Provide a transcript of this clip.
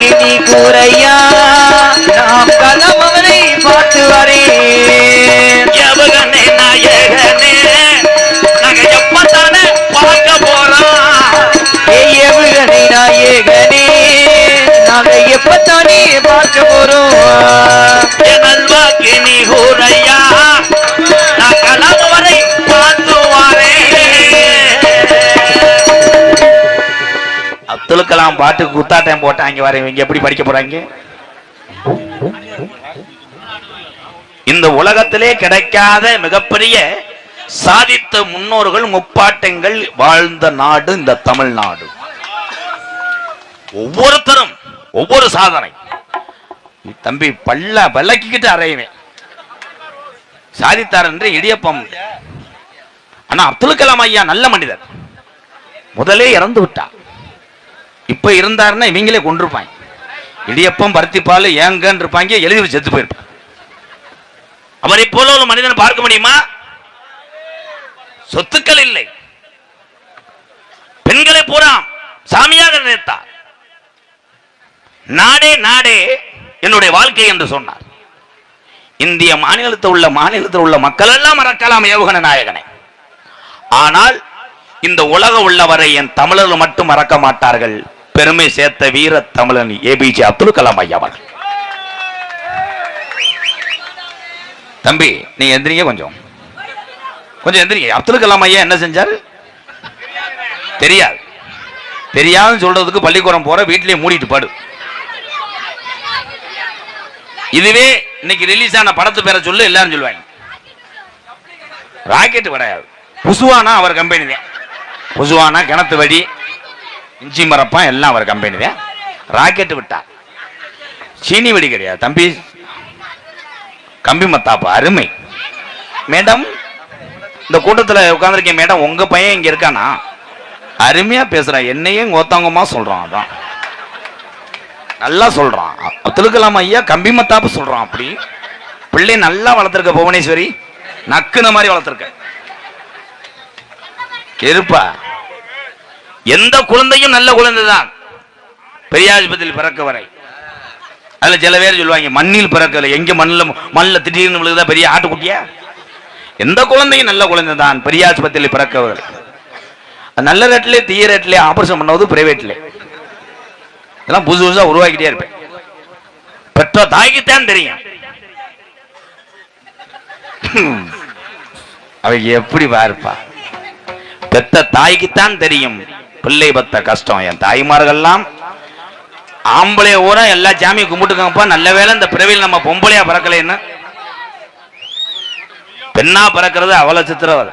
நீ கூரையா நாம் களம் அவரை பார்த்து வரேன் எவகனே நாயகனே நாங்க எப்பத்தானே பார்க்க போறோம் எவகனே நாயகனே நாங்க எப்பத்தானே பார்க்க போறோம் நல்வாக்கு நீ கூரையா நான் களம் அவரை பார்த்து வரேன். அப்துல் கலாம் பாட்டுக்கு குத்தாட்டம் போட்டாங்க வரவங்க எப்படி படிக்க போறாங்க? இந்த உலகத்திலே கிடைக்காத மிகப்பெரிய சாதித்த முன்னோர்கள் முப்பாட்டங்கள் வாழ்ந்த நாடு இந்த தமிழ்நாடு. ஒவ்வொருத்தரும் ஒவ்வொரு சாதனை. தம்பி பல்ல விளக்கிக்கிட்டு அறையுவேன் சாதித்தார் என்று இடியப்பம். ஆனா அப்துல் கலாம் ஐயா நல்ல மனிதர், முதலே இறந்து விட்டார். இப்ப இருந்தாருன்னா இவங்களே கொண்டிருப்பாங்க. இடியப்பம் பருத்திப்பால் ஏங்கன்னு இருப்பாங்க, எழுதி செத்து போயிருப்பாங்க. அவரை போல ஒரு மனிதனை பார்க்க முடியுமா? சொத்துக்கள் இல்லை, பெண்களை பூரா சாமியாக நினைத்தார். நாடே நாடே என்னுடைய வாழ்க்கை என்று சொன்னார். இந்திய மாநிலத்தில் உள்ள மக்கள் எல்லாம் மறக்கலாம் ஏவுகணை நாயகனை. ஆனால் இந்த உலக உள்ளவரை என் தமிழர்கள் மட்டும் மறக்க மாட்டார்கள். பெருமை சேர்த்த வீர தமிழன் ஏபிஜே அப்துல் கலாம் ஐயா அவர்கள். தம்பி நீங்க எந்திரிங்க, கொஞ்சம் எந்திரிங்க. அப்துல் கலாம் ஐயா என்ன செஞ்சாரு தெரியாது. தெரியாதுன்னு சொல்றதுக்கு பள்ளிக்கூடம் போற, வீட்டிலேயே மூடிட்டு பாடு. இதுவே இன்னைக்கு ரிலீஸ் ஆன படத்து பேரை சொல்லு, எல்லாரும் சொல்லுவாங்க. ராக்கெட் கிடையாது, புசுவானா அவர் கம்பெனி தான். புசுவானா கிணத்து வடி, இஞ்சி மரப்பா எல்லாம் அவர் கம்பெனி தான். ராக்கெட் விட்டா சீனி வெடி கிடையாது தம்பி, கம்பி மத்தாப்பா அருமை. மேடம் இந்த கூட்டத்தில் உட்கார்ந்துருக்கேன் மேடம், உங்க பையன் இங்க இருக்கானா? அருமையா பேசுறான், என்னையும் ஒத்தவங்கமா சொல்றான். அதான் நல்லா சொல்றான். அப்துல் கலாம் ஐயா கம்பி மத்தாப்பு சொல்றான். அப்படி பிள்ளை நல்லா வளர்த்திருக்க புவனேஸ்வரி, நக்குன மாதிரி வளர்த்திருக்க இருப்பா. எந்த குழந்தையும் நல்ல குழந்தை தான் பெரியாஸ்பத்திரியில் பிறக்க வரை. அதுல சில பேர் சொல்லுவாங்க மண்ணில் பிறக்கல, எங்க மண்ணில் திடீர்னு விழுகுதா பெரிய ஆட்டுக்குட்டியா? எந்த குழந்தையும் நல்ல குழந்தை தான் பெரியாஸ்பத்திரியில் பிறக்க வரை. நல்ல ரேட்ல தீய ரேட்ல ஆபரேஷன் பண்ணுவது பிரைவேட்ல. இதெல்லாம் புதுசு புதுசா உருவாக்கிட்டே இருப்பேன். பெற்ற தாய்க்குத்தான் தெரியும் அவங்க எப்படி பார்ப்பா. பெத்த தாய்க்குத்தான் தெரியும் பிள்ளை பத்த கஷ்டம். என் தாய்மார்கள்லாம் ஆம்பளை ஊரா எல்லா சாமியும் கும்பிட்டுக்கப்பா, நல்ல வேலை இந்த பிறவியில் நம்ம பொம்பளையா பிறக்கலைன்னு. பெண்ணா பிறக்கிறது அவ்வளவு சித்திரவதை.